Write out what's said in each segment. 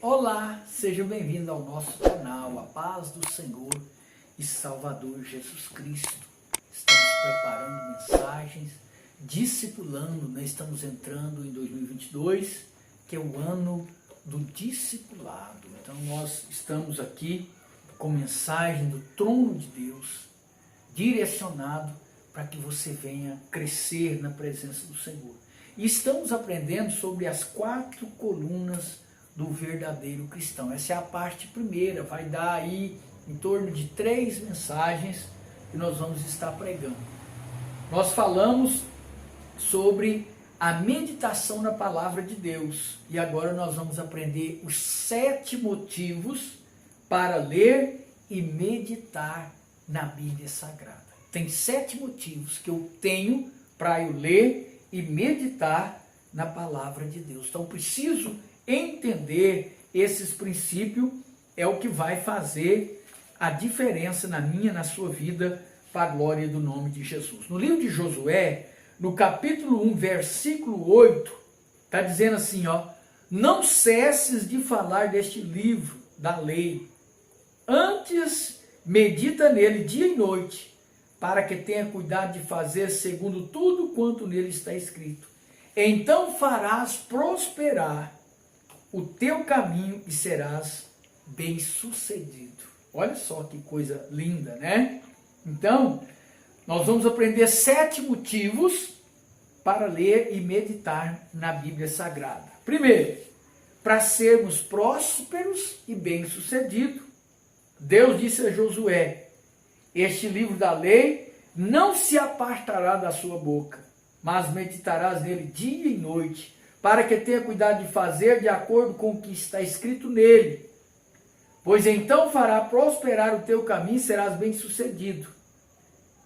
Olá, seja bem-vindo ao nosso canal, a paz do Senhor e Salvador Jesus Cristo. Estamos preparando mensagens, discipulando, estamos entrando em 2022, que é o ano do discipulado. Então nós estamos aqui com mensagem do trono de Deus, direcionado para que você venha crescer na presença do Senhor. E estamos aprendendo sobre as 4 colunas do verdadeiro cristão. Essa é a parte primeira, vai dar aí em torno de 3 mensagens que nós vamos estar pregando. Nós falamos sobre a meditação na palavra de Deus e agora nós vamos aprender os 7 motivos para ler e meditar na Bíblia Sagrada. Tem 7 motivos que eu tenho para eu ler e meditar na palavra de Deus. Então preciso entender esses princípios, é o que vai fazer a diferença na minha, na sua vida, para a glória do nome de Jesus. No livro de Josué, no capítulo 1, versículo 8, está dizendo assim, não cesses de falar deste livro da lei, antes medita nele dia e noite, para que tenha cuidado de fazer segundo tudo quanto nele está escrito. Então farás prosperar o teu caminho e serás bem-sucedido. Olha só que coisa linda, né? Então, nós vamos aprender 7 motivos para ler e meditar na Bíblia Sagrada. Primeiro, para sermos prósperos e bem-sucedidos. Deus disse a Josué, este livro da lei não se apartará da sua boca, mas meditarás nele dia e noite, para que tenha cuidado de fazer de acordo com o que está escrito nele. Pois então fará prosperar o teu caminho e serás bem-sucedido.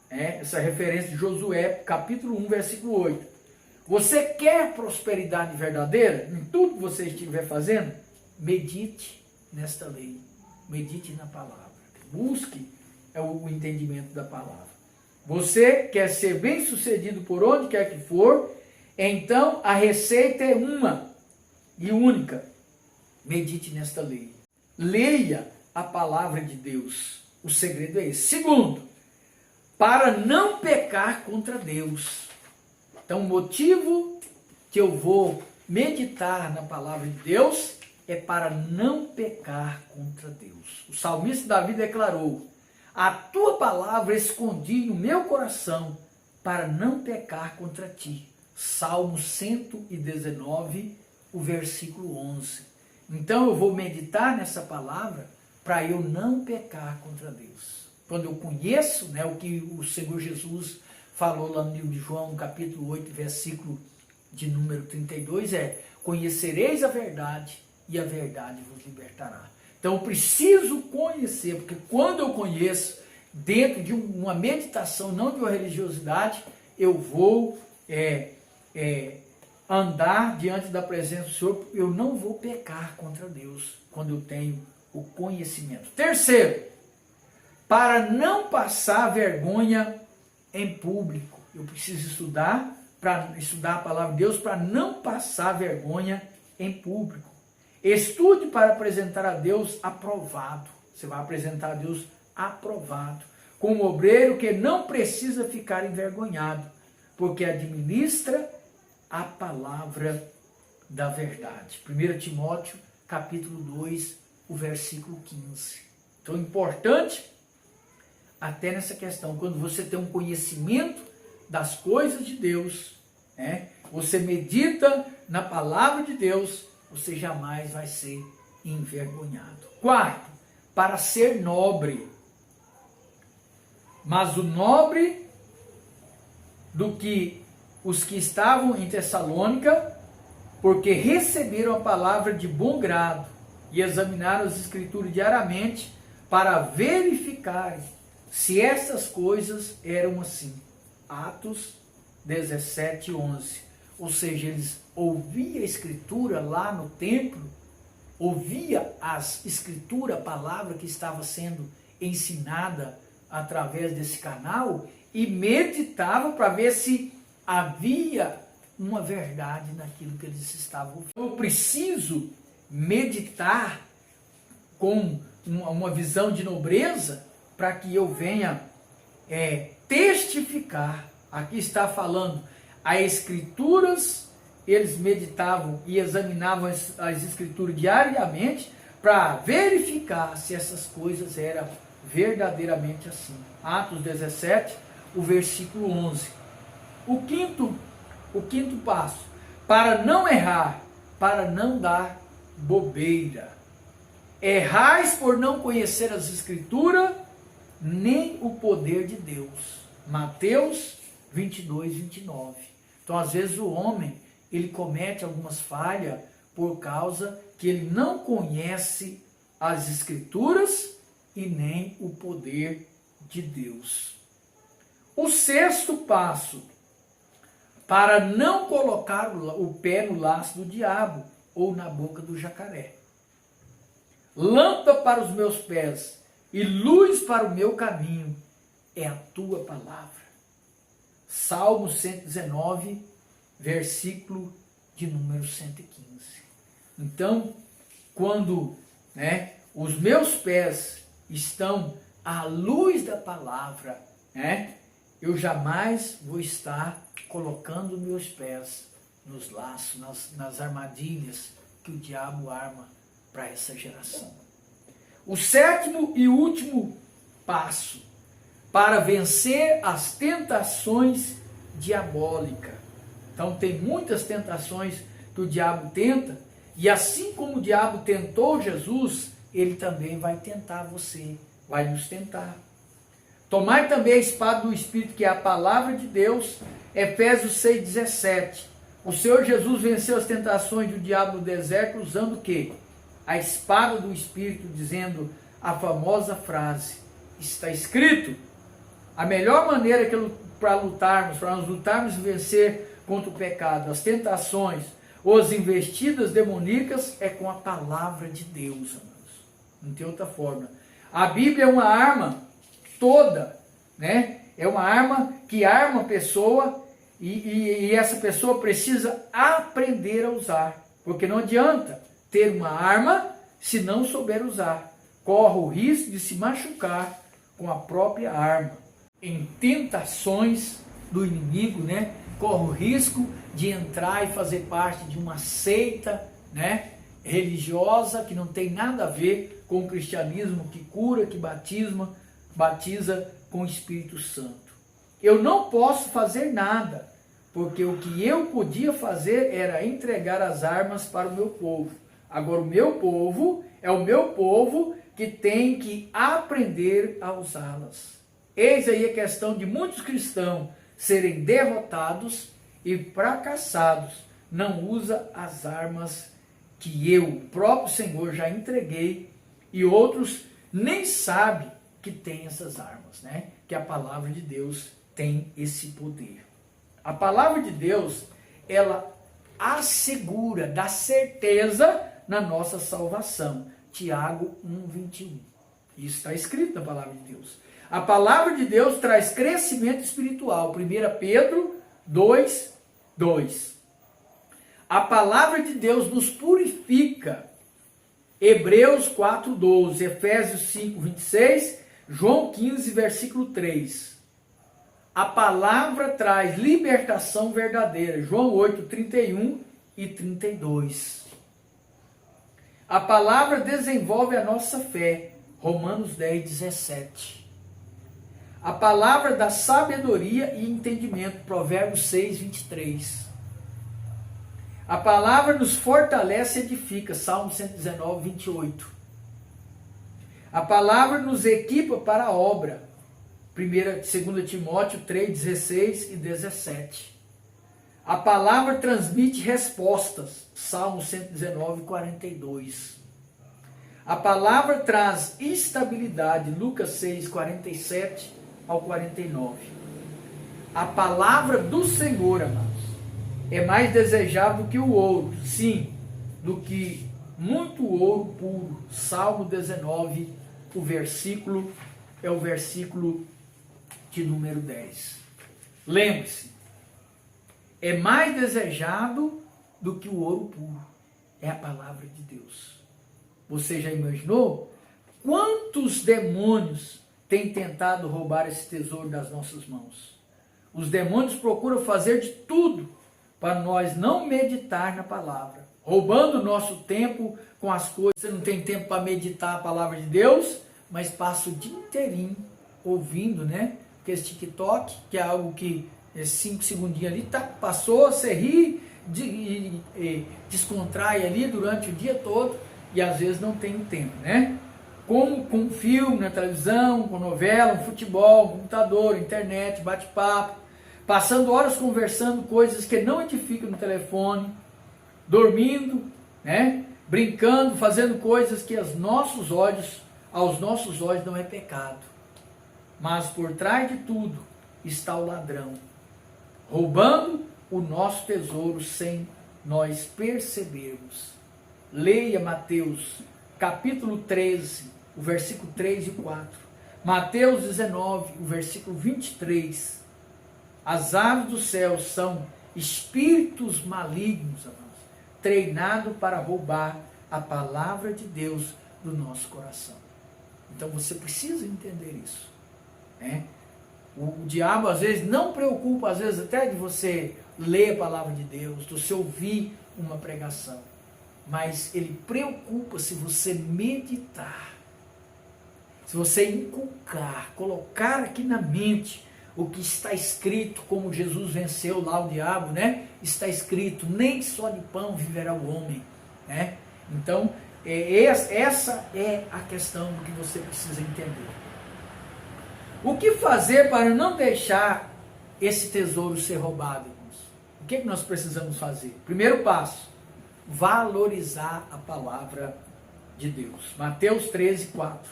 Essa referência de Josué, capítulo 1, versículo 8. Você quer prosperidade verdadeira? Em tudo que você estiver fazendo, medite nesta lei. Medite na palavra. Busque o entendimento da palavra. Você quer ser bem-sucedido por onde quer que for? Então, a receita é uma e única. Medite nesta lei. Leia a palavra de Deus. O segredo é esse. Segundo, para não pecar contra Deus. Então, o motivo que eu vou meditar na palavra de Deus é para não pecar contra Deus. O salmista Davi declarou, a tua palavra escondi no meu coração para não pecar contra ti. Salmo 119, o versículo 11. Então eu vou meditar nessa palavra para eu não pecar contra Deus. Quando eu conheço o que o Senhor Jesus falou lá no livro de João, capítulo 8, versículo de número 32, conhecereis a verdade e a verdade vos libertará. Então eu preciso conhecer, porque quando eu conheço, dentro de uma meditação, não de uma religiosidade, eu vou andar diante da presença do Senhor, eu não vou pecar contra Deus, quando eu tenho o conhecimento. Terceiro, para não passar vergonha em público. Eu preciso estudar a palavra de Deus para não passar vergonha em público. Estude para apresentar a Deus aprovado. Você vai apresentar a Deus aprovado, como obreiro que não precisa ficar envergonhado, porque administra a palavra da verdade. 1 Timóteo, capítulo 2, o versículo 15. Então, importante, até nessa questão, quando você tem um conhecimento das coisas de Deus, você medita na palavra de Deus, você jamais vai ser envergonhado. Quarto, para ser nobre. Mas o nobre do que os que estavam em Tessalônica, porque receberam a palavra de bom grado e examinaram as escrituras diariamente para verificarem se essas coisas eram assim. Atos 17, 11. Ou seja, eles ouviam a escritura lá no templo, ouvia as escrituras, a palavra que estava sendo ensinada através desse canal e meditava para ver se havia uma verdade naquilo que eles estavam ouvindo. Eu preciso meditar com uma visão de nobreza, para que eu venha testificar. Aqui está falando, as Escrituras, eles meditavam e examinavam as Escrituras diariamente para verificar se essas coisas eram verdadeiramente assim. Atos 17, o versículo 11. O quinto passo, para não errar, para não dar bobeira. Errais por não conhecer as Escrituras, nem o poder de Deus. Mateus 22, 29. Então, às vezes, o homem, ele comete algumas falhas por causa que ele não conhece as Escrituras e nem o poder de Deus. O sexto passo, para não colocar o pé no laço do diabo ou na boca do jacaré. Lâmpada para os meus pés e luz para o meu caminho é a tua palavra. Salmo 119, versículo de número 115. Então, quando os meus pés estão à luz da palavra, eu jamais vou estar colocando meus pés nos laços, nas armadilhas que o diabo arma para essa geração. O sétimo e último passo para vencer as tentações diabólicas. Então tem muitas tentações que o diabo tenta, e assim como o diabo tentou Jesus, ele também vai tentar você, vai nos tentar. Tomai também a espada do Espírito, que é a palavra de Deus, Efésios 6,17. O Senhor Jesus venceu as tentações do diabo no deserto usando o quê? A espada do Espírito, dizendo a famosa frase, está escrito. A melhor maneira para nós lutarmos e vencer contra o pecado, as tentações ou as investidas demoníacas, é com a palavra de Deus, amados. Não tem outra forma. A Bíblia é uma arma toda, é uma arma que arma a pessoa e essa pessoa precisa aprender a usar, porque não adianta ter uma arma se não souber usar. Corre o risco de se machucar com a própria arma. Em tentações do inimigo, corre o risco de entrar e fazer parte de uma seita, religiosa que não tem nada a ver com o cristianismo que cura, que batiza com o Espírito Santo. Eu não posso fazer nada, porque o que eu podia fazer era entregar as armas para o meu povo. Agora o meu povo é o meu povo que tem que aprender a usá-las. Eis aí a questão de muitos cristãos serem derrotados e fracassados. Não usa as armas que eu, o próprio Senhor, já entreguei, e outros nem sabem que tem essas armas, que a palavra de Deus tem esse poder. A palavra de Deus, ela assegura, dá certeza na nossa salvação. Tiago 1:21. Isso está escrito na palavra de Deus. A palavra de Deus traz crescimento espiritual. 1 Pedro 2:2. A palavra de Deus nos purifica. Hebreus 4:12, Efésios 5:26, João 15, versículo 3. A palavra traz libertação verdadeira. João 8:31 e 32. A palavra desenvolve a nossa fé. Romanos 10:17. A palavra dá sabedoria e entendimento. Provérbios 6:23. A palavra nos fortalece e edifica. Salmo 119:28. A palavra nos equipa para a obra. 2 Timóteo 3:16 e 17. A palavra transmite respostas. Salmo 119:42. A palavra traz estabilidade. Lucas 6:47 ao 49. A palavra do Senhor, amados, é mais desejável do que o ouro, sim, do que muito ouro puro. Salmo 19, o versículo é o versículo de número 10. Lembre-se, é mais desejado do que o ouro puro. é a palavra de Deus. Você já imaginou quantos demônios têm tentado roubar esse tesouro das nossas mãos? Os demônios procuram fazer de tudo para nós não meditar na palavra, roubando o nosso tempo com as coisas. Você não tem tempo para meditar a palavra de Deus, mas passa o dia inteirinho ouvindo, né? Porque esse TikTok, que é algo que 5 segundinhos ali, passou, você ri, descontrai ali durante o dia todo e às vezes não tem tempo, né? Como com filme na televisão, com novela, futebol, computador, internet, bate-papo, passando horas conversando coisas que não edificam no telefone, dormindo, né? Brincando, fazendo coisas que aos nossos olhos não é pecado. Mas por trás de tudo está o ladrão, roubando o nosso tesouro sem nós percebermos. Leia Mateus capítulo 13, o versículo 3 e 4. Mateus 19, o versículo 23. As aves do céu são espíritos malignos, amados, treinados para roubar a palavra de Deus do nosso coração. Então você precisa entender isso, né? O diabo às vezes não preocupa, às vezes até de você ler a palavra de Deus, de você ouvir uma pregação, mas ele preocupa se você meditar, se você inculcar, colocar aqui na mente o que está escrito, como Jesus venceu lá o diabo, né? Está escrito, nem só de pão viverá o homem, né? Então, essa é a questão que você precisa entender. O que fazer para não deixar esse tesouro ser roubado, irmãos? O que nós precisamos fazer? Primeiro passo, valorizar a palavra de Deus. Mateus 13, 4.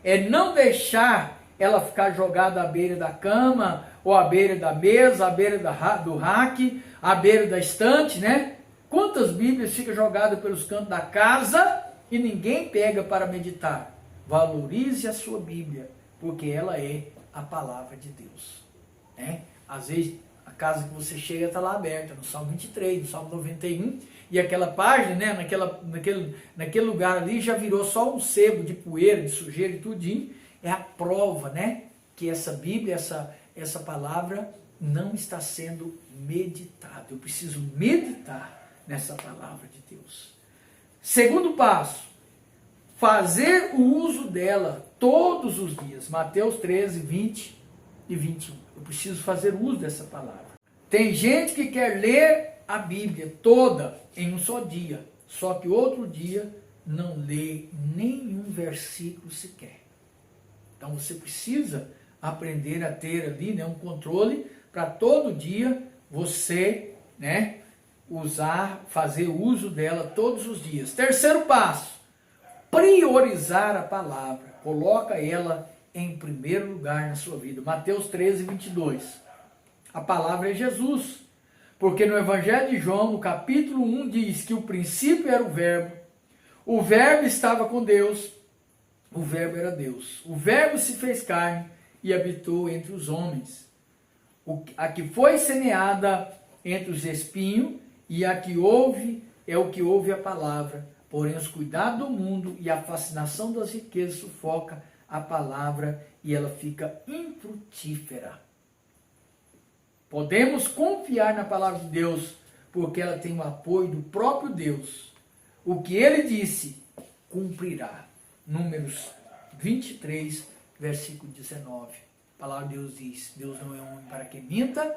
É não deixar ela ficar jogada à beira da cama, ou à beira da mesa, à beira do rack, à beira da estante, né? Quantas Bíblias ficam jogadas pelos cantos da casa e ninguém pega para meditar? Valorize a sua Bíblia, porque ela é a palavra de Deus, né? Às vezes a casa que você chega está lá aberta, no Salmo 23, no Salmo 91, e aquela página, né, naquele lugar ali já virou só um sebo de poeira, de sujeira e tudinho. É a prova, né, que essa Bíblia, essa palavra não está sendo meditada. Eu preciso meditar nessa palavra de Deus. Segundo passo, fazer o uso dela todos os dias. Mateus 13, 20 e 21. Eu preciso fazer uso dessa palavra. Tem gente que quer ler a Bíblia toda em um só dia, só que outro dia não lê nenhum versículo sequer. Então você precisa aprender a ter ali, né, um controle para todo dia você, né, fazer uso dela todos os dias. Terceiro passo, priorizar a palavra. Coloca ela em primeiro lugar na sua vida. Mateus 13, 22. A palavra é Jesus. Porque no Evangelho de João, no capítulo 1, diz que o princípio era o verbo estava com Deus, o verbo era Deus. O verbo se fez carne e habitou entre os homens. A que foi semeada entre os espinhos e a que ouve é o que ouve a palavra. Porém, os cuidados do mundo e a fascinação das riquezas sufoca a palavra e ela fica infrutífera. Podemos confiar na palavra de Deus, porque ela tem o apoio do próprio Deus. O que ele disse, cumprirá. Números 23, versículo 19. A palavra de Deus diz, Deus não é homem para que minta,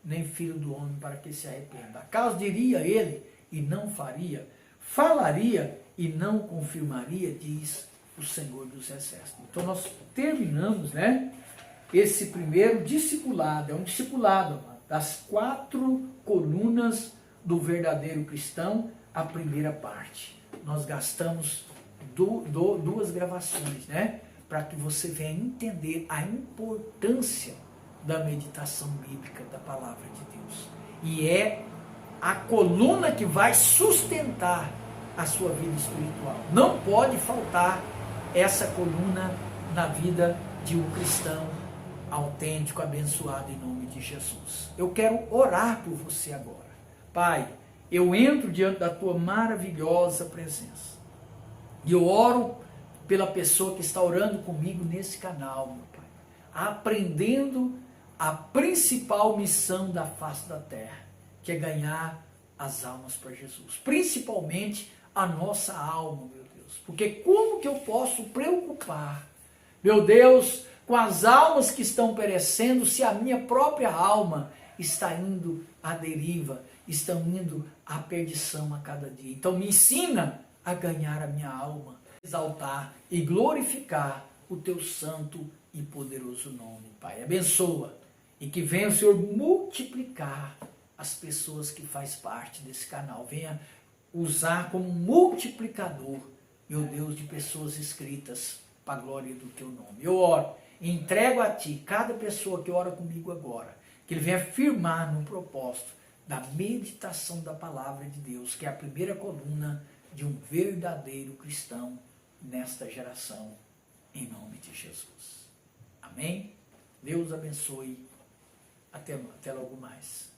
nem filho do homem para que se arrependa. Acaso diria ele e não faria? Falaria e não confirmaria, diz o Senhor dos Exércitos. Então nós terminamos, né, esse primeiro discipulado. É um discipulado, das 4 colunas do verdadeiro cristão, a primeira parte. Nós gastamos 2 gravações, né, para que você venha entender a importância da meditação bíblica da palavra de Deus. E é a coluna que vai sustentar a sua vida espiritual. Não pode faltar essa coluna na vida de um cristão autêntico, abençoado em nome de Jesus. Eu quero orar por você agora. Pai, eu entro diante da tua maravilhosa presença. E eu oro pela pessoa que está orando comigo nesse canal, meu Pai, aprendendo a principal missão da face da terra, que é ganhar as almas para Jesus, principalmente a nossa alma, meu Deus, porque como que eu posso preocupar, meu Deus, com as almas que estão perecendo, se a minha própria alma está indo à deriva, estão indo à perdição a cada dia? Então me ensina a ganhar a minha alma, exaltar e glorificar o teu santo e poderoso nome, Pai. Abençoa e que venha o Senhor multiplicar as pessoas que faz parte desse canal. Venha usar como multiplicador, meu Deus, de pessoas inscritas para a glória do teu nome. Eu oro, entrego a ti cada pessoa que ora comigo agora, que ele venha firmar no propósito da meditação da palavra de Deus, que é a primeira coluna de um verdadeiro cristão nesta geração, em nome de Jesus. Amém? Deus abençoe. Até logo mais.